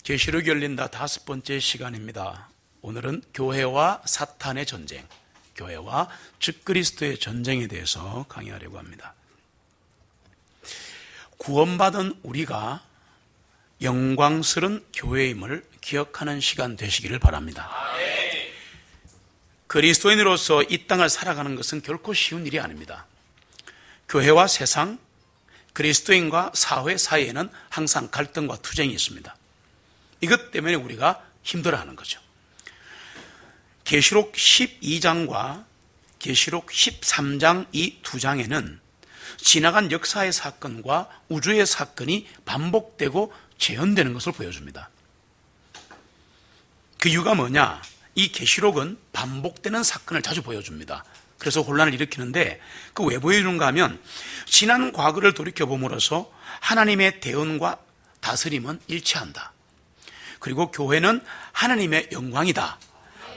계시록이 열린다 5번째 시간입니다. 오늘은 교회와 사탄의 전쟁, 교회와 적그리스도의 전쟁에 대해서 강의하려고 합니다. 구원받은 우리가 영광스러운 교회임을 기억하는 시간 되시기를 바랍니다. 그리스도인으로서 이 땅을 살아가는 것은 결코 쉬운 일이 아닙니다. 교회와 세상, 그리스도인과 사회 사이에는 항상 갈등과 투쟁이 있습니다. 이것 때문에 우리가 힘들어하는 거죠. 계시록 12장과 계시록 13장 이 두 장에는 지나간 역사의 사건과 우주의 사건이 반복되고 재현되는 것을 보여줍니다. 그 이유가 뭐냐? 이 계시록은 반복되는 사건을 자주 보여줍니다. 그래서 혼란을 일으키는데 그 왜 보여주는가 하면 지난 과거를 돌이켜봄으로써 하나님의 대언과 다스림은 일치한다. 그리고 교회는 하나님의 영광이다.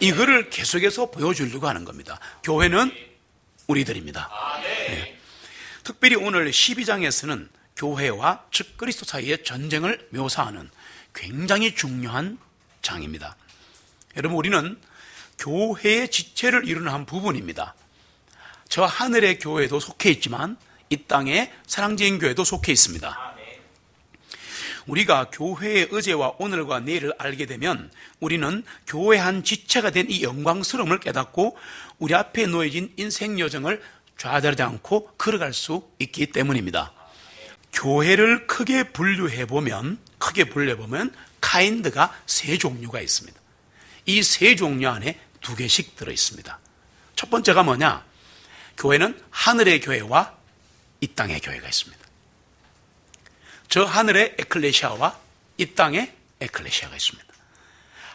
이거를 계속해서 보여주려고 하는 겁니다. 교회는 우리들입니다. 네. 특별히 오늘 12장에서는 교회와 적그리스도 사이의 전쟁을 묘사하는 굉장히 중요한 장입니다. 여러분, 우리는 교회의 지체를 이루는 한 부분입니다. 저 하늘의 교회도 속해 있지만 이 땅의 사랑제인 교회도 속해 있습니다. 우리가 교회의 어제와 오늘과 내일을 알게 되면 우리는 교회 한 지체가 된 이 영광스러움을 깨닫고 우리 앞에 놓여진 인생 여정을 좌절하지 않고 걸어갈 수 있기 때문입니다. 교회를 크게 분류해보면 카인드가 세 종류가 있습니다. 이 세 종류 안에 두 개씩 들어있습니다. 첫 번째가 뭐냐? 교회는 하늘의 교회와 이 땅의 교회가 있습니다. 저 하늘의 에클레시아와 이 땅의 에클레시아가 있습니다.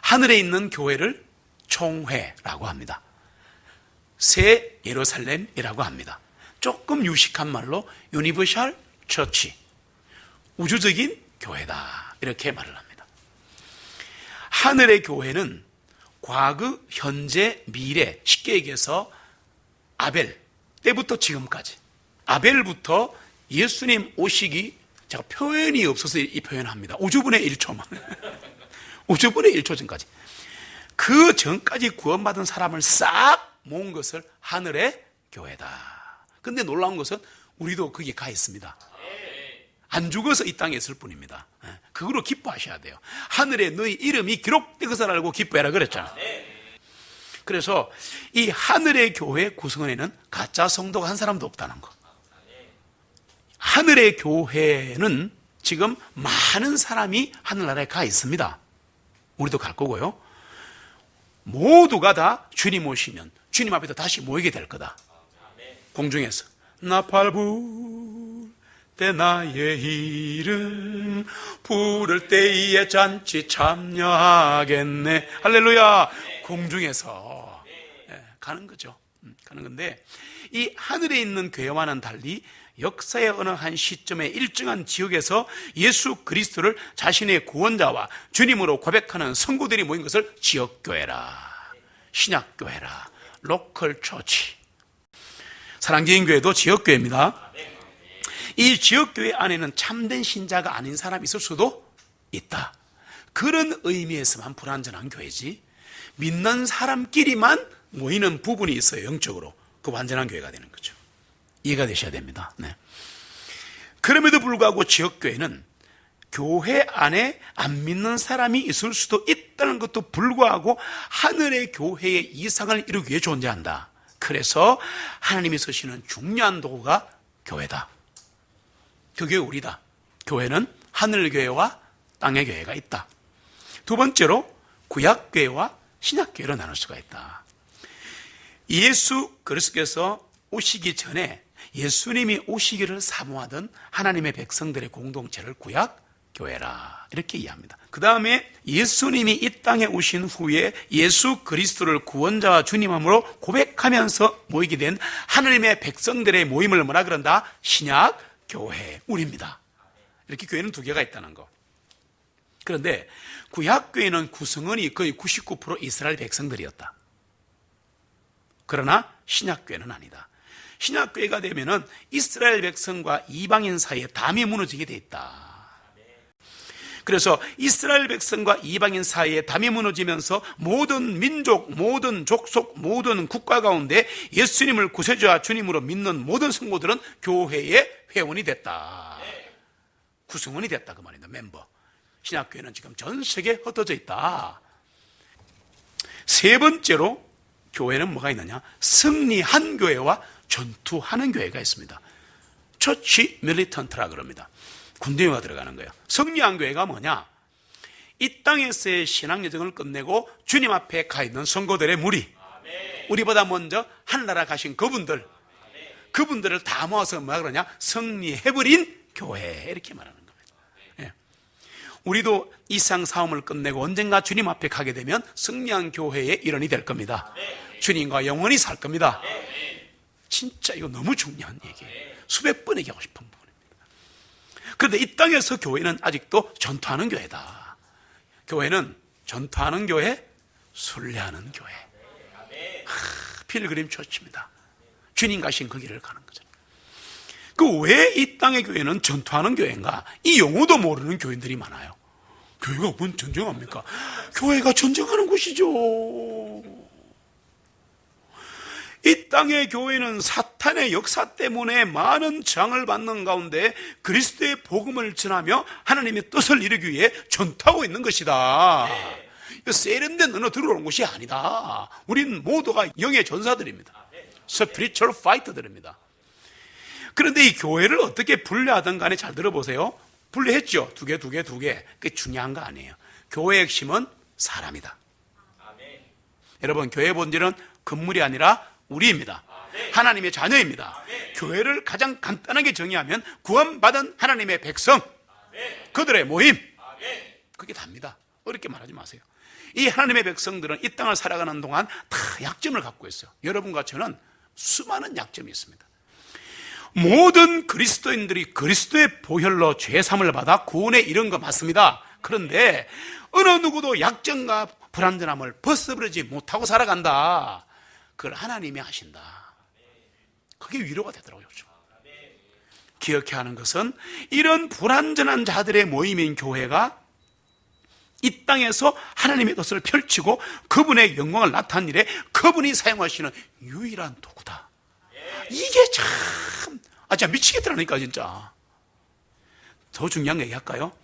하늘에 있는 교회를 총회라고 합니다. 새 예루살렘이라고 합니다. 조금 유식한 말로 유니버셜 처치, 우주적인 교회다, 이렇게 말을 합니다. 하늘의 교회는 과거, 현재, 미래, 쉽게 얘기해서 아벨 때부터 지금까지, 아벨부터 예수님 오시기, 제가 표현이 없어서 이 표현합니다. 5주분의 1초만. 5주분의 1초 전까지. 그 전까지 구원받은 사람을 싹 모은 것을 하늘의 교회다. 근데 놀라운 것은 우리도 거기에 가 있습니다. 안 죽어서 이 땅에 있을 뿐입니다. 그거로 기뻐하셔야 돼요. 하늘에 너희 이름이 기록된 것을 알고 기뻐해라 그랬잖아. 그래서 이 하늘의 교회 구성원에는 가짜 성도가 한 사람도 없다는 거. 하늘의 교회는 지금 많은 사람이 하늘나라에 가 있습니다. 우리도 갈 거고요. 모두가 다 주님 오시면 주님 앞에 다시 모이게 될 거다. 공중에서 나팔 불 때 나의 이름 부를 때에 잔치 참여하겠네. 할렐루야. 공중에서 가는 거죠. 가는 건데 이 하늘에 있는 교회와는 달리 역사의 어느 한 시점에 일정한 지역에서 예수 그리스도를 자신의 구원자와 주님으로 고백하는 성도들이 모인 것을 지역교회라, 신약교회라, 로컬 처치. 사랑제인교회도 지역교회입니다. 이 지역교회 안에는 참된 신자가 아닌 사람이 있을 수도 있다. 그런 의미에서만 불완전한 교회지, 믿는 사람끼리만 모이는 부분이 있어요. 영적으로. 그 완전한 교회가 되는 거죠. 이해가 되셔야 됩니다. 네. 그럼에도 불구하고 지역교회는 교회 안에 안 믿는 사람이 있을 수도 있다는 것도 불구하고 하늘의 교회의 이상을 이루기 위해 존재한다. 그래서 하나님이 쓰시는 중요한 도구가 교회다. 그게 우리다. 교회는 하늘교회와 땅의 교회가 있다. 두 번째로 구약교회와 신약교회로 나눌 수가 있다. 예수 그리스도께서 오시기 전에 예수님이 오시기를 사모하던 하나님의 백성들의 공동체를 구약교회라, 이렇게 이해합니다. 그 다음에 예수님이 이 땅에 오신 후에 예수 그리스도를 구원자와 주님함으로 고백하면서 모이게 된 하나님의 백성들의 모임을 뭐라 그런다? 신약교회, 우리입니다. 이렇게 교회는 두 개가 있다는 거. 그런데 구약교회는 구성원이 거의 99% 이스라엘 백성들이었다. 그러나 신약교회는 아니다. 신약교회가 되면은 이스라엘 백성과 이방인 사이에 담이 무너지게 돼 있다. 그래서 이스라엘 백성과 이방인 사이에 담이 무너지면서 모든 민족, 모든 족속, 모든 국가 가운데 예수님을 구세주와 주님으로 믿는 모든 성도들은 교회의 회원이 됐다. 구성원이 됐다 그 말입니다. 멤버. 신약교회는 지금 전 세계에 흩어져 있다. 세 번째로 교회는 뭐가 있느냐? 승리한 교회와 전투하는 교회가 있습니다. 처치 밀리턴트라 그럽니다. 군대가 들어가는 거예요. 승리한 교회가 뭐냐? 이 땅에서의 신앙 여정을 끝내고 주님 앞에 가 있는 성도들의 무리, 우리보다 먼저 하늘나라 가신 그분들을 다 모아서 뭐라 그러냐? 승리해버린 교회, 이렇게 말하는 겁니다. 예. 우리도 이상 싸움을 끝내고 언젠가 주님 앞에 가게 되면 승리한 교회의 일원이 될 겁니다. 주님과 영원히 살 겁니다. 진짜 이거 너무 중요한 얘기예요. 수백 번 얘기하고 싶은 부분입니다. 그런데 이 땅에서 교회는 아직도 전투하는 교회다. 교회는 전투하는 교회, 순례하는 교회. 필그림 처치입니다. 주님 가신 그 길을 가는 거죠. 그 왜 이 땅의 교회는 전투하는 교회인가? 이 용어도 모르는 교인들이 많아요. 교회가 뭔 전쟁합니까? 교회가 전쟁하는 곳이죠. 이 땅의 교회는 사탄의 역사 때문에 많은 저항을 받는 가운데 그리스도의 복음을 전하며 하나님의 뜻을 이루기 위해 전투하고 있는 것이다. 세련된 언어 들어오는 것이 아니다. 우리는 모두가 영의 전사들입니다. 스피리추얼 파이터들입니다. 그런데 이 교회를 어떻게 분류하든 간에 잘 들어보세요. 분류했죠. 두 개. 그게 중요한 거 아니에요. 교회의 핵심은 사람이다. 여러분, 교회의 본질은 건물이 아니라 우리입니다. 하나님의 자녀입니다. 교회를 가장 간단하게 정의하면 구원받은 하나님의 백성, 그들의 모임, 그게 답니다. 어렵게 말하지 마세요. 이 하나님의 백성들은 이 땅을 살아가는 동안 다 약점을 갖고 있어요. 여러분과 저는 수많은 약점이 있습니다. 모든 그리스도인들이 그리스도의 보혈로 죄사함을 받아 구원에 이른 거 맞습니다. 그런데 어느 누구도 약점과 불완전함을 벗어버리지 못하고 살아간다. 그걸 하나님이 하신다. 그게 위로가 되더라고요. 기억해야 하는 것은 이런 불완전한 자들의 모임인 교회가 이 땅에서 하나님의 뜻을 펼치고 그분의 영광을 나타낸 일에 그분이 사용하시는 유일한 도구다. 이게 참, 진짜 미치겠더라니까, 진짜. 더 중요한 얘기 할까요?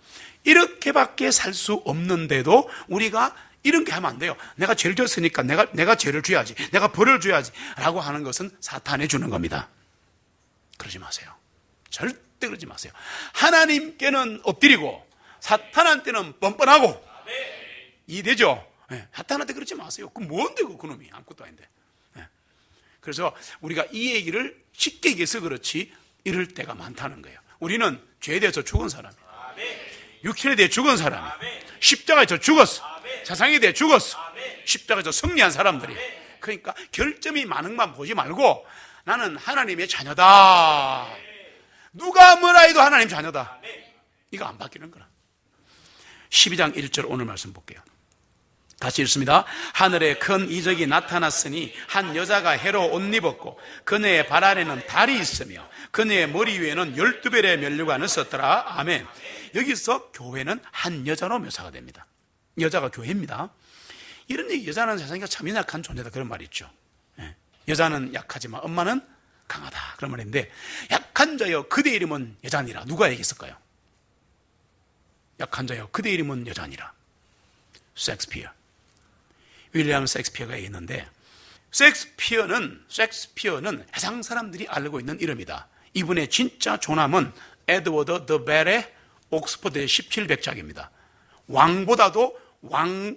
이렇게밖에 살 수 없는데도 우리가 이런 게 하면 안 돼요. 내가 죄를 졌으니까 내가 죄를 줘야지, 내가 벌을 줘야지 라고 하는 것은 사탄이 주는 겁니다. 그러지 마세요. 절대 그러지 마세요. 하나님께는 엎드리고 사탄한테는 뻔뻔하고 이해되죠? 네. 사탄한테 그러지 마세요. 그 뭔데 그 놈이 아무것도 아닌데. 네. 그래서 우리가 이 얘기를 쉽게 얘기해서 그렇지 이럴 때가 많다는 거예요. 우리는 죄에 대해서 죽은 사람이에요. 육신에 대해 죽은 사람이에요. 십자가에서 죽었어. 세상에 대해 죽었어. 십자가에서 승리한 사람들이. 그러니까 결점이 많은 것만 보지 말고 나는 하나님의 자녀다. 누가 뭐라 해도 하나님 자녀다. 이거 안 바뀌는 거라. 12장 1절 오늘 말씀 볼게요. 다시 읽습니다. 하늘에 큰 이적이 나타났으니 한 여자가 해로 옷 입었고 그녀의 발 아래는 달이 있으며 그녀의 머리 위에는 12별의 면류관을 썼더라. 아멘. 여기서 교회는 한 여자로 묘사가 됩니다. 여자가 교회입니다. 이런 얘기, 여자는 세상에 참 연약한 존재다 그런 말이 있죠. 여자는 약하지만 엄마는 강하다 그런 말인데, 약한 자여 그대 이름은 여자니라 누가 얘기했을까요? 약한 자여 그대 이름은 여자니라. 섹스피어, 윌리엄 섹스피어가 있는데, 섹스피어는 세상 사람들이 알고 있는 이름이다. 이분의 진짜 조남은 에드워드 더 벨의 옥스퍼드의 1700작입니다.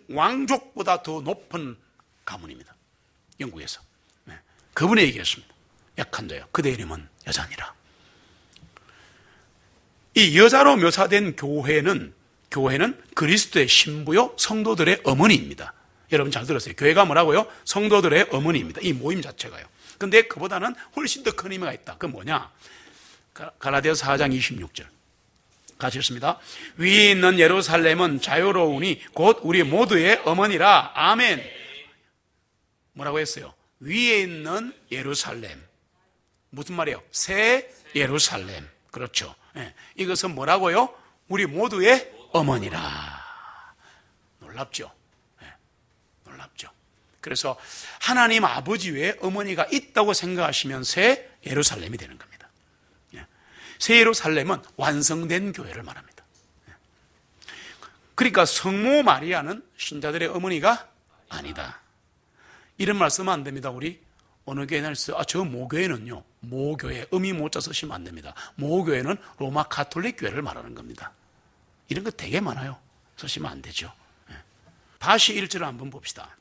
왕족보다 더 높은 가문입니다. 영국에서. 그분이 얘기했습니다. 약한 자요 그대 이름은 여자니라. 이 여자로 묘사된 교회는 그리스도의 신부요 성도들의 어머니입니다. 여러분 잘 들었어요. 교회가 뭐라고요? 성도들의 어머니입니다. 이 모임 자체가요. 근데 그보다는 훨씬 더 큰 의미가 있다. 그건 뭐냐? 갈라디아서 4장 26절 같이 읽습니다. 위에 있는 예루살렘은 자유로우니 곧 우리 모두의 어머니라. 아멘. 뭐라고 했어요? 위에 있는 예루살렘. 무슨 말이에요? 새 예루살렘. 그렇죠. 네. 이것은 뭐라고요? 우리 모두의 어머니라. 놀랍죠? 네, 놀랍죠? 그래서 하나님 아버지 외에 어머니가 있다고 생각하시면 새 예루살렘이 되는 겁니다. 새 예루살렘은 완성된 교회를 말합니다. 그러니까 성모 마리아는 신자들의 어머니가 아니다. 이런 말씀 안 됩니다. 우리 어느 교회는 저 모교회는요, 모교회, 모자 쓰시면 안 됩니다. 모교회는 로마 가톨릭 교회를 말하는 겁니다. 이런 거 되게 많아요. 쓰시면 안 되죠. 다시 1절을 한번 봅시다.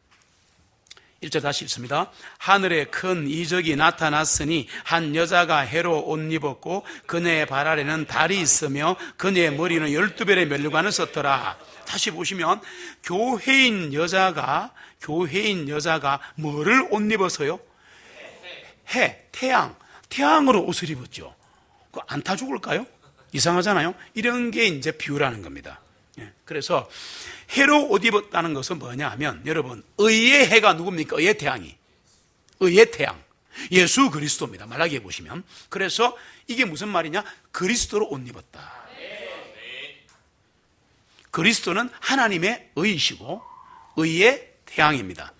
1절 다시 읽습니다. 하늘에 큰 이적이 나타났으니 한 여자가 해로 옷 입었고 그녀의 발 아래는 달이 있으며 그녀의 머리는 12별의 면류관을 썼더라. 다시 보시면 교회인 여자가 뭐를 옷 입어서요? 태양으로 옷을 입었죠. 안 타 죽을까요? 이상하잖아요. 이런 게 이제 비유라는 겁니다. 그래서 해로 옷 입었다는 것은 뭐냐 하면, 여러분, 의의 해가 누굽니까? 의의 태양이. 의의 태양. 예수 그리스도입니다. 말라기에 보시면. 그래서 이게 무슨 말이냐? 그리스도로 옷 입었다. 그리스도는 하나님의 의이시고 의의 태양입니다.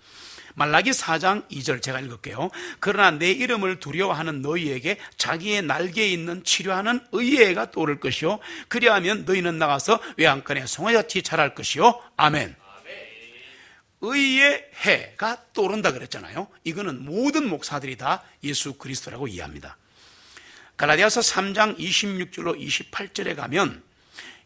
말라기 4장 2절 제가 읽을게요. 그러나 내 이름을 두려워하는 너희에게 자기의 날개에 있는 치료하는 의의 해가 떠오를 것이요 그리하면 너희는 나가서 외양간에 송아지같이 자랄 것이요 아멘. 의의 해가 떠오른다 그랬잖아요. 이거는 모든 목사들이 다 예수 그리스도라고 이해합니다. 갈라디아서 3장 26절로 28절에 가면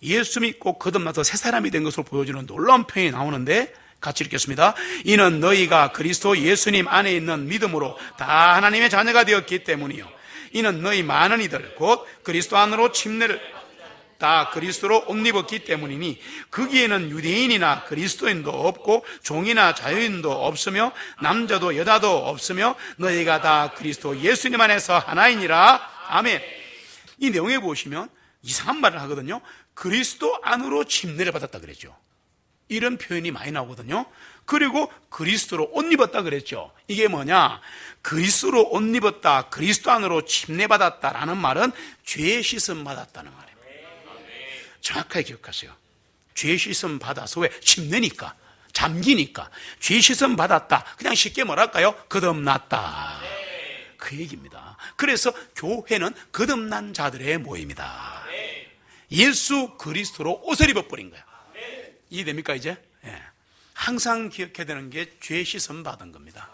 예수 믿고 거듭나서 새 사람이 된 것으로 보여주는 놀라운 표현이 나오는데 같이 읽겠습니다. 이는 너희가 그리스도 예수님 안에 있는 믿음으로 다 하나님의 자녀가 되었기 때문이요. 이는 너희 많은 이들 곧 그리스도 안으로 침례를 다 그리스도로 옷 입었기 때문이니 거기에는 유대인이나 그리스도인도 없고 종이나 자유인도 없으며 남자도 여자도 없으며 너희가 다 그리스도 예수님 안에서 하나이니라. 아멘. 이 내용에 보시면 이상한 말을 하거든요. 그리스도 안으로 침례를 받았다 그랬죠. 이런 표현이 많이 나오거든요. 그리고 그리스도로 옷 입었다 그랬죠. 이게 뭐냐? 그리스도로 옷 입었다, 그리스도 안으로 침례받았다라는 말은 죄 씻음 받았다는 말입니다. 정확하게 기억하세요. 죄 씻음 받아서, 왜? 침례니까, 잠기니까 죄 씻음 받았다. 그냥 쉽게 뭐랄까요? 거듭났다. 그 얘기입니다. 그래서 교회는 거듭난 자들의 모임이다. 예수 그리스도로 옷을 입어버린 거야. 이해됩니까 이제? 예. 항상 기억해야 되는 게 죄 씻음 받은 겁니다.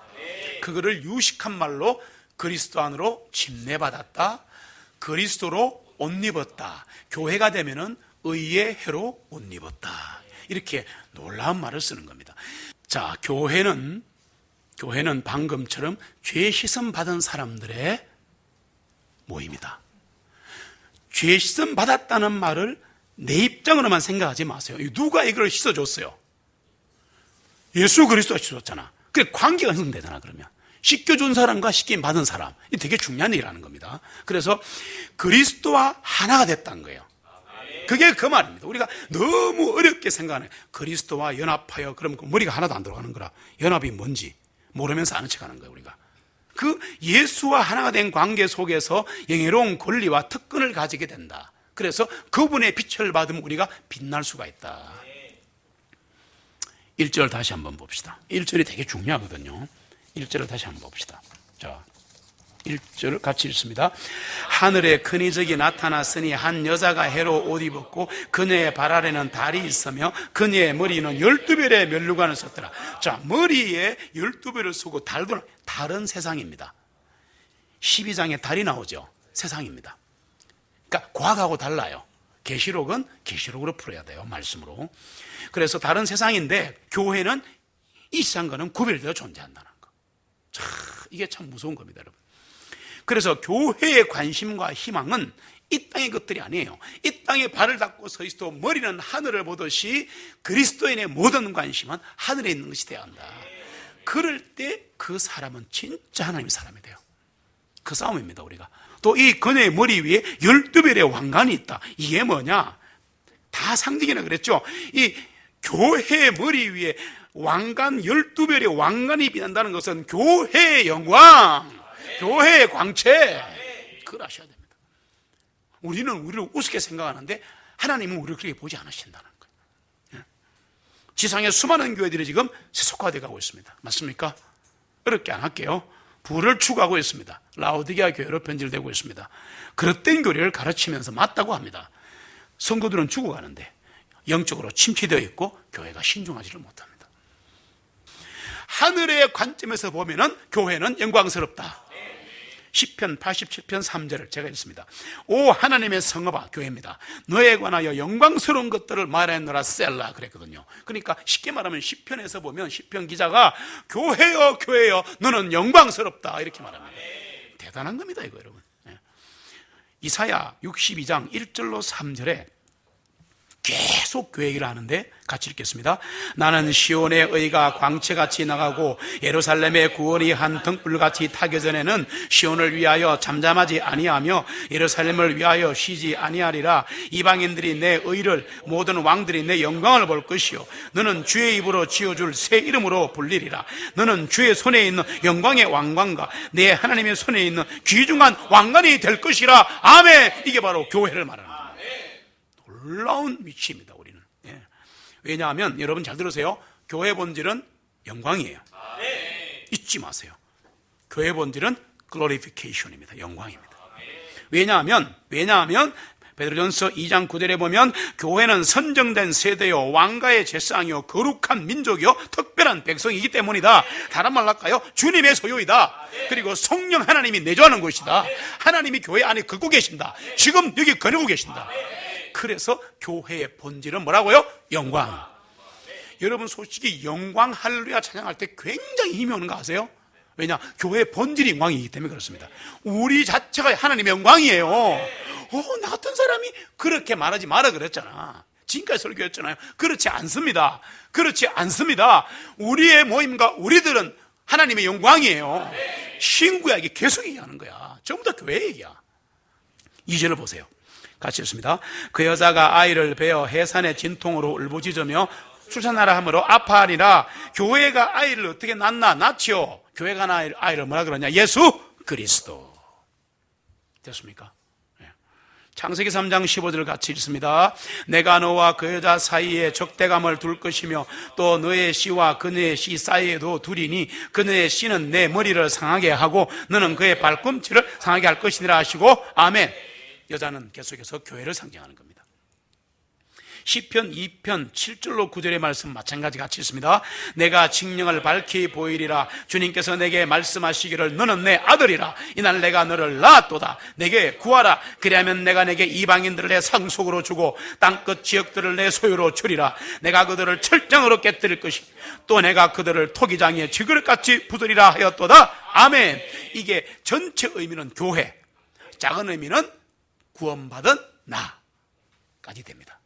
그거를 유식한 말로 그리스도 안으로 침례받았다, 그리스도로 옷 입었다, 교회가 되면은 의의 해로 옷 입었다, 이렇게 놀라운 말을 쓰는 겁니다. 자, 교회는 방금처럼 죄 씻음 받은 사람들의 모임이다. 죄 씻음 받았다는 말을 내 입장으로만 생각하지 마세요. 누가 이걸 씻어줬어요? 예수 그리스도가 씻어줬잖아. 그래, 관계가 형성되잖아. 그러면 씻겨준 사람과 씻김 받은 사람, 이게 되게 중요한 얘기라는 겁니다. 그래서 그리스도와 하나가 됐다는 거예요. 그게 그 말입니다. 우리가 너무 어렵게 생각하는, 그리스도와 연합하여, 그러면 머리가 하나도 안 들어가는 거라. 연합이 뭔지 모르면서 아는 척하는 거예요. 우리가 그 예수와 하나가 된 관계 속에서 영예로운 권리와 특권을 가지게 된다. 그래서 그분의 빛을 받으면 우리가 빛날 수가 있다. 1절 다시 한번 봅시다. 1절이 되게 중요하거든요. 1절을 다시 한번 봅시다. 자, 1절 같이 읽습니다. 하늘에 큰 이적이 나타났으니 한 여자가 해로 옷 입었고 그녀의 발 아래는 달이 있으며 그녀의 머리는 12별의 면류관을 썼더라. 자, 머리에 12별을 쓰고 달은 세상입니다. 12장에 달이 나오죠. 세상입니다. 그러니까 과학하고 달라요. 계시록은 계시록으로 풀어야 돼요. 말씀으로. 그래서 다른 세상인데 교회는 이 세상과는 구별되어 존재한다는 거. 참, 이게 참 무서운 겁니다, 여러분. 그래서 교회의 관심과 희망은 이 땅의 것들이 아니에요. 이 땅에 발을 닦고 서 있어도 머리는 하늘을 보듯이 그리스도인의 모든 관심은 하늘에 있는 것이 되어야 한다. 그럴 때 그 사람은 진짜 하나님의 사람이 돼요. 그 싸움입니다, 우리가. 또 이 그녀의 머리 위에 12별의 왕관이 있다. 이게 뭐냐? 다 상징이라 그랬죠. 이 교회의 머리 위에 왕관, 12별의 왕관이 빛난다는 것은 교회의 영광, 교회의 광채, 그걸 아셔야 됩니다. 우리는 우리를 우습게 생각하는데 하나님은 우리를 그렇게 보지 않으신다는 거예요. 지상의 수많은 교회들이 지금 세속화되어 가고 있습니다. 맞습니까? 어렵게 안 할게요. 부를 추구하고 있습니다. 라오디게아 교회로 변질되고 있습니다. 그릇된 교리를 가르치면서 맞다고 합니다. 성도들은 죽어가는데 영적으로 침체되어 있고 교회가 신중하지를 못합니다. 하늘의 관점에서 보면은 교회는 영광스럽다. 시편 87편 3절을 제가 읽습니다. 오 하나님의 성읍아, 교회입니다. 너에 관하여 영광스러운 것들을 말하노라 셀라 그랬거든요. 그러니까 쉽게 말하면 시편에서 보면 시편 기자가 교회여 교회여 너는 영광스럽다 이렇게 말합니다. 대단한 겁니다 이거 여러분. 이사야 62장 1절로 3절에 계속 교회 얘기를 하는데 같이 읽겠습니다. 나는 시온의 의가 광채같이 나가고 예루살렘의 구원이 한 등불같이 타기 전에는 시온을 위하여 잠잠하지 아니하며 예루살렘을 위하여 쉬지 아니하리라. 이방인들이 내 의를 모든 왕들이 내 영광을 볼 것이요 너는 주의 입으로 지어줄 새 이름으로 불리리라. 너는 주의 손에 있는 영광의 왕관과 내 하나님의 손에 있는 귀중한 왕관이 될 것이라. 아멘. 이게 바로 교회를 말합니다. 놀라운 위치입니다 우리는. 왜냐하면 여러분 잘 들으세요. 교회 본질은 영광이에요. 잊지 마세요. 교회 본질은 글로리피케이션입니다. 영광입니다. 왜냐하면 베드로전서 2장 9절에 보면 교회는 선정된 세대요 왕가의 제사장이요 거룩한 민족이요 특별한 백성이기 때문이다. 다른 말로 할까요? 주님의 소유이다. 그리고 성령 하나님이 내주하는 것이다. 하나님이 교회 안에 걷고 계신다. 지금 여기 거느고 계신다. 그래서 교회의 본질은 뭐라고요? 영광. 여러분 솔직히 영광 할렐루야 찬양할 때 굉장히 힘이 오는 거 아세요? 왜냐? 교회의 본질이 영광이기 때문에 그렇습니다. 우리 자체가 하나님의 영광이에요. 나 같은 사람이 그렇게 말하지 마라 그랬잖아. 지금까지 설교했잖아요. 그렇지 않습니다. 그렇지 않습니다. 우리의 모임과 우리들은 하나님의 영광이에요. 신구약이 계속 얘기하는 거야. 전부 다 교회 얘기야. 2절을 보세요. 같이 읽습니다. 그 여자가 아이를 베어 해산의 진통으로 울부짖으며 출산하라 하므로 아파하리라. 교회가 아이를 어떻게 낳지요? 교회가 아이를 뭐라 그러냐? 예수 그리스도. 됐습니까? 창세기 3장 15절을 같이 읽습니다. 내가 너와 그 여자 사이에 적대감을 둘 것이며 또 너의 씨와 그녀의 씨 사이에도 두리니 그녀의 씨는 내 머리를 상하게 하고 너는 그의 발꿈치를 상하게 할 것이니라 하시고 아멘. 여자는 계속해서 교회를 상징하는 겁니다. 시편 2편 7절로 9절의 말씀 마찬가지 같이 있습니다. 내가 칙령을 밝히 보이리라. 주님께서 내게 말씀하시기를 너는 내 아들이라. 이날 내가 너를 낳았도다. 내게 구하라. 그리하면 내가 내게 이방인들을 내 상속으로 주고 땅끝 지역들을 내 소유로 주리라. 내가 그들을 철장으로 깨뜨릴 것이 또 내가 그들을 토기장에 쥐그릇같이 부수리라 하였도다. 아멘. 이게 전체 의미는 교회, 작은 의미는 구원받은 나까지 됩니다.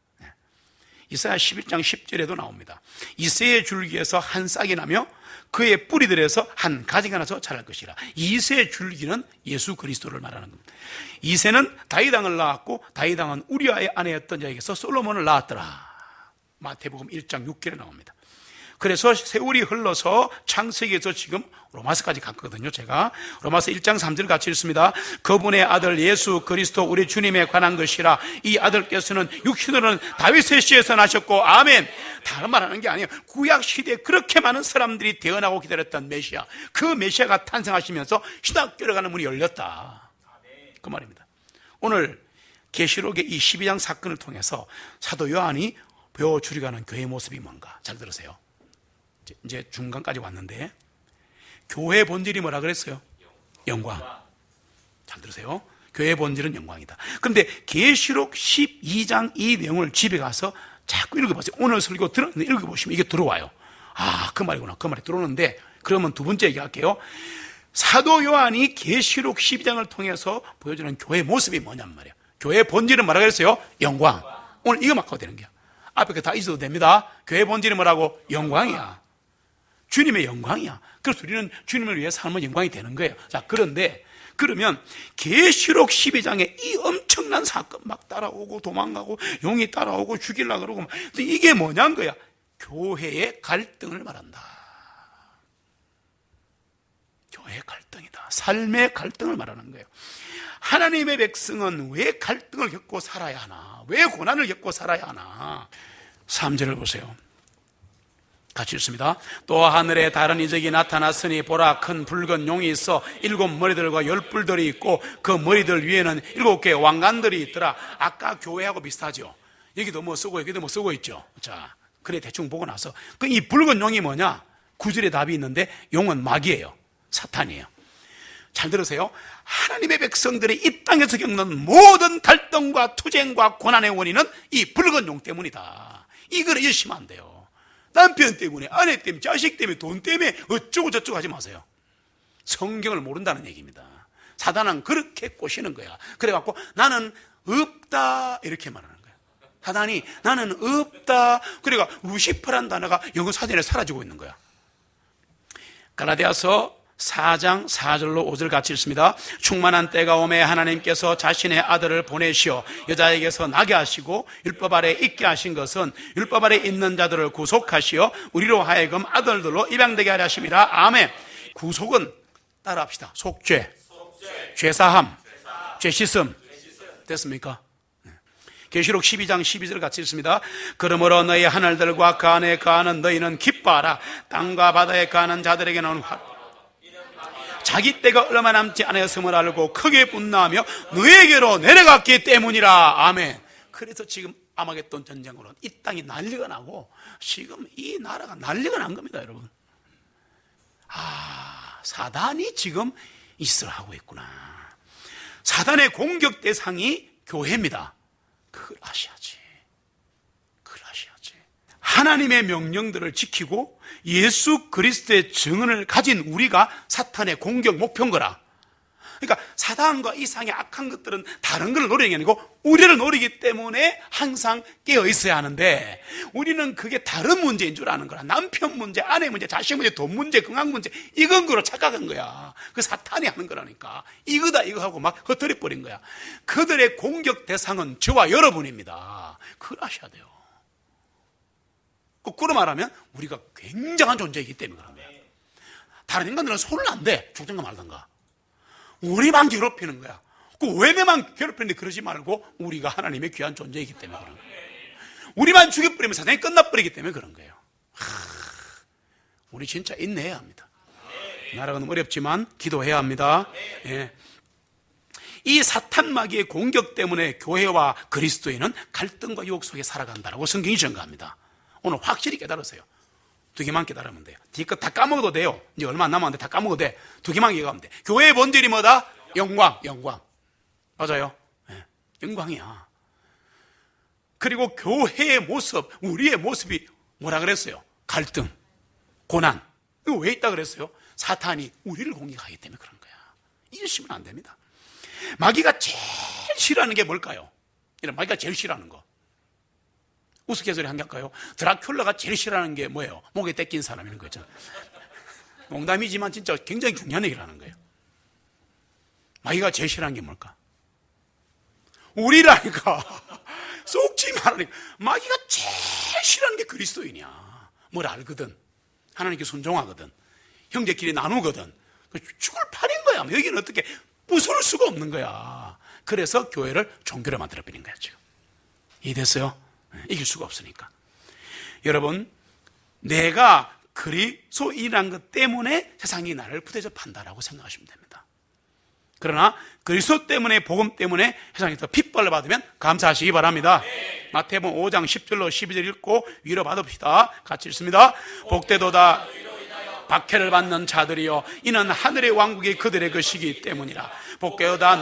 이사야 11장 10절에도 나옵니다. 이새의 줄기에서 한 싹이 나며 그의 뿌리들에서 한 가지가 나서 자랄 것이라. 이새의 줄기는 예수 그리스도를 말하는 겁니다. 이새는 다윗왕을 낳았고 다윗왕은 우리아의 아내였던 자에게서 솔로몬을 낳았더라. 마태복음 1장 6절에 나옵니다. 그래서 세월이 흘러서 창세기에서 지금 로마서까지 갔거든요. 제가 로마서 1장 3절 같이 읽습니다. 그분의 아들 예수 그리스도 우리 주님에 관한 것이라. 이 아들께서는 육신으로는 다윗의 씨에서 나셨고 아멘. 다른 말 하는 게 아니에요. 구약 시대에 그렇게 많은 사람들이 태어나고 기다렸던 메시아, 그 메시아가 탄생하시면서 신학교를 가는 문이 열렸다, 그 말입니다. 오늘 계시록의 이 12장 사건을 통해서 사도 요한이 보여주려고 하는 교회의 모습이 뭔가 잘 들으세요. 이제 중간까지 왔는데 교회의 본질이 뭐라 그랬어요? 영광. 잘 들으세요. 교회의 본질은 영광이다. 그런데 계시록 12장 이 내용을 집에 가서 자꾸 읽어보세요. 오늘 설교 들었는데 읽어보시면 이게 들어와요. 그 말이구나. 그 말이 들어오는데 그러면 두 번째 얘기할게요. 사도 요한이 계시록 12장을 통해서 보여주는 교회의 모습이 뭐냔 말이에요. 교회의 본질은 뭐라 그랬어요? 영광. 오늘 이거 막고 되는 거야. 앞에 거 다 있어도 됩니다. 교회의 본질은 뭐라고? 영광이야. 주님의 영광이야. 그래서 우리는 주님을 위해 살면 영광이 되는 거예요. 자, 그런데 그러면 계시록 12장에 이 엄청난 사건 막 따라오고 도망가고 용이 따라오고 죽이려고 그러고 이게 뭐냐는 거야. 교회의 갈등을 말한다. 교회의 갈등이다. 삶의 갈등을 말하는 거예요. 하나님의 백성은 왜 갈등을 겪고 살아야 하나? 왜 고난을 겪고 살아야 하나? 3절을 보세요. 같이 읽습니다. 또 하늘에 다른 이적이 나타났으니 보라, 큰 붉은 용이 있어 7 머리들과 10뿔들이 있고 그 머리들 위에는 7개의 왕관들이 있더라. 아까 교회하고 비슷하죠. 여기도 뭐 쓰고 여기도 뭐 쓰고 있죠. 자, 그래 대충 보고 나서 이 붉은 용이 뭐냐? 9절에 답이 있는데 용은 마귀예요. 사탄이에요. 잘 들으세요. 하나님의 백성들이 이 땅에서 겪는 모든 갈등과 투쟁과 고난의 원인은 이 붉은 용 때문이다. 이걸 잊으시면 안 돼요. 남편 때문에, 아내 때문에, 자식 때문에, 돈 때문에 어쩌고 저쩌고 하지 마세요. 성경을 모른다는 얘기입니다. 사단은 그렇게 꼬시는 거야. 그래갖고 나는 없다 이렇게 말하는 거야. 사단이 나는 없다. 그러니까 루시퍼란 단어가 영어 사전에 사라지고 있는 거야. 갈라디아서 4장 4절로 5절 같이 읽습니다. 충만한 때가 오매 하나님께서 자신의 아들을 보내시어 여자에게서 나게 하시고 율법 아래 있게 하신 것은 율법 아래 있는 자들을 구속하시어 우리로 하여금 아들들로 입양되게 하려 하심이라. 아멘. 구속은 따라합시다. 속죄, 죄사함, 죄씻음. 됐습니까? 계시록 12장 12절 같이 읽습니다. 그러므로 너희 하늘들과 그 안에 거하는 너희는 기뻐하라. 땅과 바다에 거하는 자들에게는 자기 때가 얼마 남지 않았음을 알고 크게 분노하며 너에게로 내려갔기 때문이라. 아멘. 그래서 지금 아마겟돈 전쟁으로 이 땅이 난리가 나고 지금 이 나라가 난리가 난 겁니다, 여러분. 사단이 지금 짓을 하고 있구나. 사단의 공격 대상이 교회입니다. 그걸 아셔야지. 하나님의 명령들을 지키고 예수 그리스도의 증언을 가진 우리가 사탄의 공격 목표인 거라. 그러니까 사단과 이상의 악한 것들은 다른 걸 노리는 게 아니고 우리를 노리기 때문에 항상 깨어 있어야 하는데 우리는 그게 다른 문제인 줄 아는 거라. 남편 문제, 아내 문제, 자식 문제, 돈 문제, 건강 문제 이건 거로 착각한 거야. 그 사탄이 하는 거라니까. 이거다 이거 하고 막 흩어져 버린 거야. 그들의 공격 대상은 저와 여러분입니다. 그걸 아셔야 돼요. 거꾸로 말하면 우리가 굉장한 존재이기 때문에 그런 거야. 다른 인간들은 손을 안 대. 죽든가 말든가. 우리만 괴롭히는 거야. 왜 내만 괴롭히는데 그러지 말고 우리가 하나님의 귀한 존재이기 때문에 그런 거야. 우리만 죽여버리면 사단이 끝나버리기 때문에 그런 거예요. 우리 진짜 인내해야 합니다. 나라가 너무 어렵지만 기도해야 합니다. 예. 이 사탄 마귀의 공격 때문에 교회와 그리스도인은 갈등과 유혹 속에 살아간다라고 성경이 증거합니다. 오늘 확실히 깨달으세요. 2개만 깨달으면 돼요. 뒤끝 다 까먹어도 돼요. 이제 얼마 안 남았는데 다 까먹어도 돼. 2개만 기억하면 돼. 교회의 본질이 뭐다? 영광. 맞아요. 네, 영광이야. 그리고 교회의 모습, 우리의 모습이 뭐라 그랬어요? 갈등, 고난. 이거 왜 있다 그랬어요? 사탄이 우리를 공격하기 때문에 그런 거야. 잊으시면 안 됩니다. 마귀가 제일 싫어하는 게 뭘까요? 마귀가 제일 싫어하는 거. 우스갯소리 한 개 할까요? 드라큘라가 제일 싫어하는 게 뭐예요? 목에 떼낀 사람 이런 거 있잖아요. 농담이지만 진짜 굉장히 중요한 얘기를 하는 거예요. 마귀가 제일 싫어하는 게 뭘까? 우리라니까. 속지 말라니까. 마귀가 제일 싫어하는 게 그리스도인이야. 뭘 알거든. 하나님께 순종하거든. 형제끼리 나누거든. 죽을 판인 거야. 여기는 어떻게 부술 수가 없는 거야. 그래서 교회를 종교로 만들어버린 거야 지금. 이해됐어요? 이길 수가 없으니까. 여러분, 내가 그리스도인이라는 것 때문에 세상이 나를 부대접 한다라고 생각하시면 됩니다. 그러나 그리스도 때문에, 복음 때문에 세상에서 핍박을 받으면 감사하시기 바랍니다. 마태복음 5장 10절로 12절 읽고 위로 받읍시다. 같이 읽습니다. 복되도다 박해를 받는 자들이여 이는 하늘의 왕국이 그들의 것이기 때문이라. 복되도다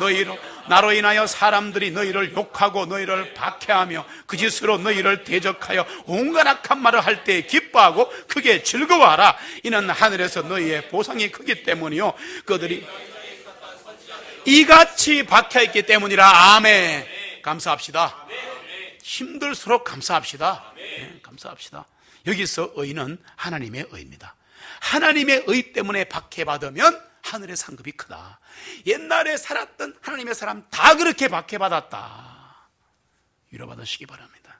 나로 인하여 사람들이 너희를 욕하고 너희를 박해하며 그 짓으로 너희를 대적하여 온갖 악한 말을 할 때 기뻐하고 크게 즐거워하라. 이는 하늘에서 너희의 보상이 크기 때문이요 그들이 이같이 박혀있기 때문이라. 아멘. 감사합시다. 힘들수록 감사합시다. 네, 감사합시다. 여기서 의는 하나님의 의입니다. 하나님의 의 때문에 박해받으면 하늘의 상급이 크다. 옛날에 살았던 하나님의 사람 다 그렇게 박해받았다. 위로받으시기 바랍니다.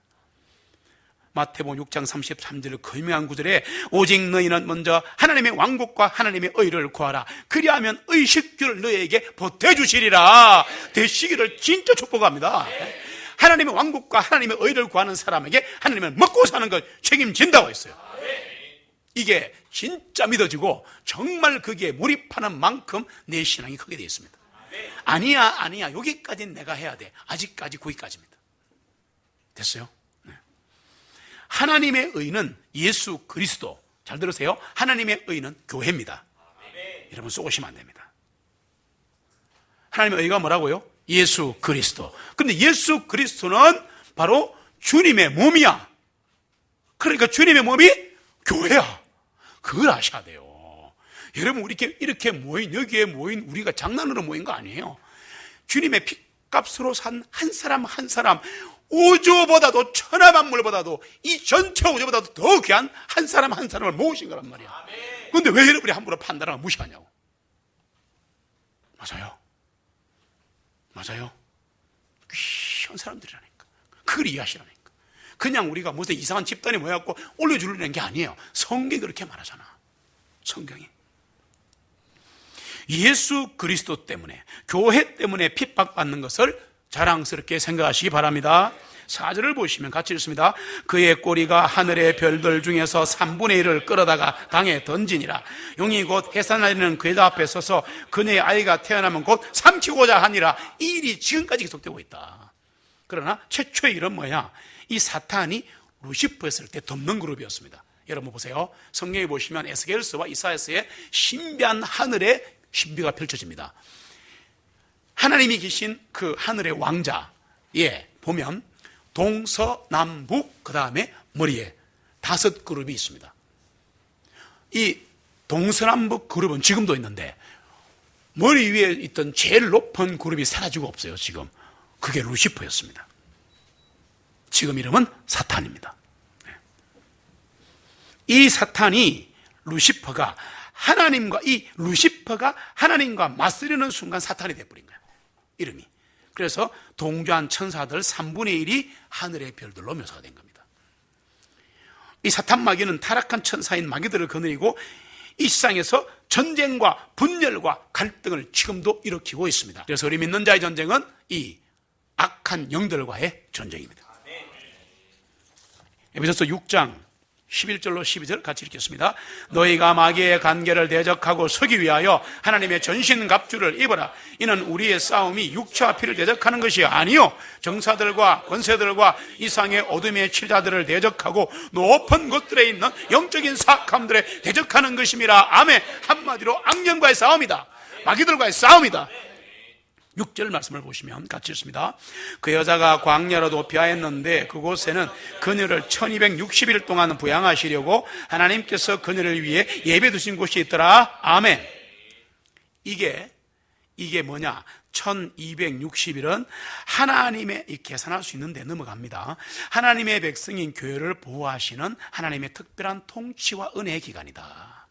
마태복음 6장 33절 그 유명한 구절에 오직 너희는 먼저 하나님의 왕국과 하나님의 의를 구하라. 그리하면 의식주를 너희에게 보태주시리라. 되시기를 진짜 축복합니다. 하나님의 왕국과 하나님의 의를 구하는 사람에게 하나님은 먹고 사는 걸 책임진다고 했어요. 이게 진짜 믿어지고 정말 거기에 몰입하는 만큼 내 신앙이 크게 되어 있습니다. 아니야 여기까지는 내가 해야 돼. 아직까지 거기까지입니다. 됐어요? 네. 하나님의 의는 예수 그리스도, 잘 들으세요. 하나님의 의는 교회입니다. 여러분 쏘시면 안 됩니다. 하나님의 의가 뭐라고요? 예수 그리스도. 근데 예수 그리스도는 바로 주님의 몸이야. 그러니까 주님의 몸이 교회야. 그걸 아셔야 돼요. 여러분 우리 이렇게 모인, 여기에 모인 우리가 장난으로 모인 거 아니에요. 주님의 핏값으로 산 한 사람 한 사람, 우주보다도 천하만물보다도 이 전체 우주보다도 더 귀한 한 사람 한 사람을 모으신 거란 말이야. 그런데 왜 여러분이 함부로 판단하고 무시하냐고. 맞아요. 귀한 사람들이라니까. 그걸 이해하시라니까. 그냥 우리가 무슨 이상한 집단이 모여갖고 올려주려는 게 아니에요. 성경이 그렇게 말하잖아. 성경이. 예수 그리스도 때문에, 교회 때문에 핍박받는 것을 자랑스럽게 생각하시기 바랍니다. 4절을 보시면 같이 읽습니다. 그의 꼬리가 하늘의 별들 중에서 3분의 1을 끌어다가 강에 던지니라. 용이 곧 해산하려는 그의 앞에 서서 그네의 아이가 태어나면 곧 삼키고자 하니라. 이 일이 지금까지 계속되고 있다. 그러나 최초의 일은 뭐야? 이 사탄이 루시퍼였을 때 덮는 그룹이었습니다. 여러분 보세요. 성경에 보시면 에스겔서와 이사야서의 신비한 하늘의 신비가 펼쳐집니다. 하나님이 계신 그 하늘의 왕자에 보면 동서남북, 그 다음에 머리에 5 그룹이 있습니다. 이 동서남북 그룹은 지금도 있는데 머리 위에 있던 제일 높은 그룹이 사라지고 없어요. 지금 그게 루시퍼였습니다. 지금 이름은 사탄입니다. 이 사탄이, 루시퍼가 하나님과 맞서려는 순간 사탄이 되어버린 거예요. 이름이. 그래서 동조한 천사들 3분의 1이 하늘의 별들로 묘사가 된 겁니다. 이 사탄 마귀는 타락한 천사인 마귀들을 거느리고 이 세상에서 전쟁과 분열과 갈등을 지금도 일으키고 있습니다. 그래서 우리 믿는 자의 전쟁은 이 악한 영들과의 전쟁입니다. 에베소서 6장 11절로 12절 같이 읽겠습니다. 너희가 마귀의 간계를 대적하고 서기 위하여 하나님의 전신갑주를 입어라. 이는 우리의 싸움이 육체와 피를 대적하는 것이 아니요 정사들과 권세들과 이상의 어둠의 칠자들을 대적하고 높은 곳들에 있는 영적인 사악함들에 대적하는 것임이라. 아멘. 한마디로 악령과의 싸움이다. 마귀들과의 싸움이다. 6절 말씀을 보시면 같이 읽습니다. 그 여자가 광야로 도피하였는데 그곳에는 그녀를 1260일 동안 부양하시려고 하나님께서 그녀를 위해 예배 두신 곳이 있더라. 아멘. 이게 뭐냐? 1260일은 하나님의, 계산할 수 있는데 넘어갑니다. 하나님의 백성인 교회를 보호하시는 하나님의 특별한 통치와 은혜의 기간이다.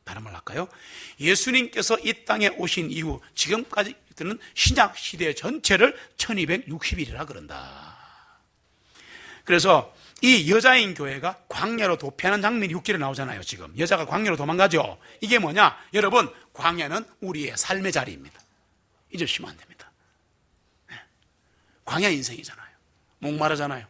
다른 말로 할까요? 예수님께서 이 땅에 오신 이후 지금까지 는 신약 시대 전체를 1260일이라 그런다. 그래서 이 여자인 교회가 광야로 도피하는 장면이 6절에 나오잖아요. 지금 여자가 광야로 도망가죠. 이게 뭐냐? 여러분, 광야는 우리의 삶의 자리입니다. 잊으시면 안 됩니다. 광야 인생이잖아요. 목마르잖아요.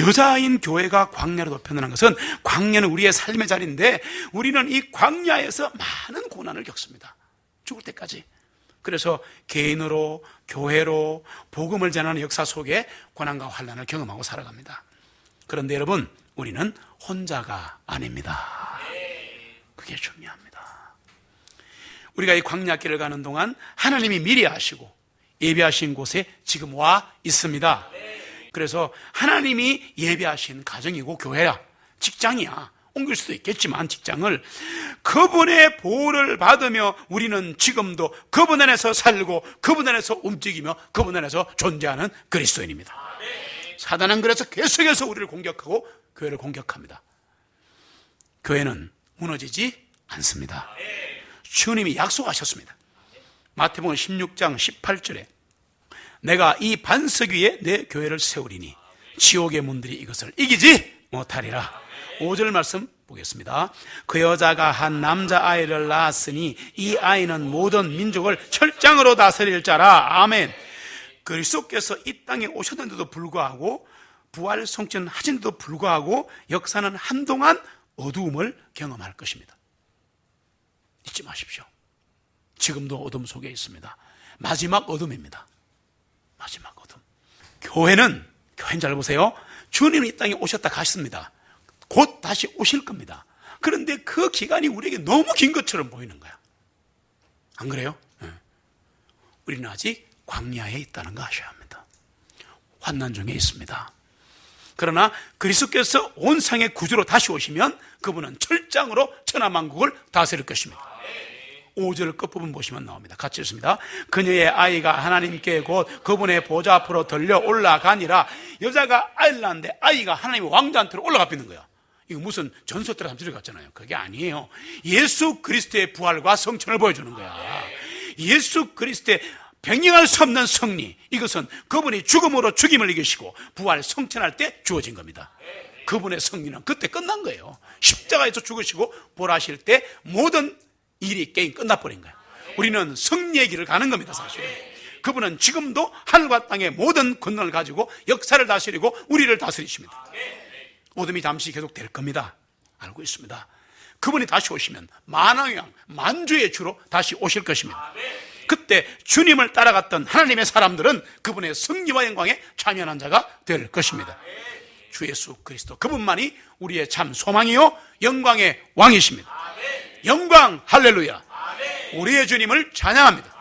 여자인 교회가 광야로 도피한다는 것은 광야는 우리의 삶의 자리인데 우리는 이 광야에서 많은 고난을 겪습니다. 죽을 때까지. 그래서 개인으로, 교회로 복음을 전하는 역사 속에 고난과 환난을 경험하고 살아갑니다. 그런데 여러분, 우리는 혼자가 아닙니다. 그게 중요합니다. 우리가 이 광야길을 가는 동안 하나님이 미리 하시고 예비하신 곳에 지금 와 있습니다. 그래서 하나님이 예비하신 가정이고 교회야, 직장이야. 옮길 수도 있겠지만 직장을 그분의 보호를 받으며 우리는 지금도 그분 안에서 살고 그분 안에서 움직이며 그분 안에서 존재하는 그리스도인입니다. 사단은 그래서 계속해서 우리를 공격하고 교회를 공격합니다. 교회는 무너지지 않습니다. 주님이 약속하셨습니다. 마태복음 16장 18절에 내가 이 반석 위에 내 교회를 세우리니 지옥의 문들이 이것을 이기지 못하리라. 5절 말씀 보겠습니다. 그 여자가 한 남자아이를 낳았으니 이 아이는 모든 민족을 철장으로 다스릴 자라. 아멘. 그리스도께서 이 땅에 오셨는데도 불구하고 부활 성취는 하신데도 불구하고 역사는 한동안 어두움을 경험할 것입니다. 잊지 마십시오. 지금도 어둠 속에 있습니다. 마지막 어둠입니다. 마지막 어둠. 교회는 잘 보세요. 주님은 이 땅에 오셨다 가셨습니다. 곧 다시 오실 겁니다. 그런데 그 기간이 우리에게 너무 긴 것처럼 보이는 거야. 안 그래요? 우리는 아직 광야에 있다는 거 아셔야 합니다. 환난 중에 있습니다. 그러나 그리스도께서 온 상의 구주로 다시 오시면 그분은 철장으로 천하만국을 다스릴 것입니다. 5절 끝부분 보시면 나옵니다. 같이 읽습니다. 그녀의 아이가 하나님께 곧 그분의 보좌 앞으로 들려 올라가니라. 여자가 아이를 낳았는데 아이가 하나님의 왕자한테로 올라가 있는 거야. 이거 무슨 전설들 삼지를 같잖아요. 그게 아니에요. 예수 그리스도의 부활과 성천을 보여주는 거야. 예수 그리스도의 변형할 수 없는 승리, 이것은 그분이 죽음으로 죽임을 이기시고 부활 성천할 때 주어진 겁니다. 그분의 승리는 그때 끝난 거예요. 십자가에서 죽으시고 부활하실 때 모든 일이 게임 끝나버린 거예요. 우리는 승리의 길을 가는 겁니다. 사실은 그분은 지금도 하늘과 땅의 모든 권능을 가지고 역사를 다스리고 우리를 다스리십니다. 어둠이 잠시 계속 될 겁니다. 알고 있습니다. 그분이 다시 오시면 만왕의 왕, 만주의 주로 다시 오실 것입니다. 그때 주님을 따라갔던 하나님의 사람들은 그분의 승리와 영광에 참여하는 자가 될 것입니다. 주 예수 그리스도 그분만이 우리의 참 소망이요 영광의 왕이십니다. 영광 할렐루야. 우리의 주님을 찬양합니다.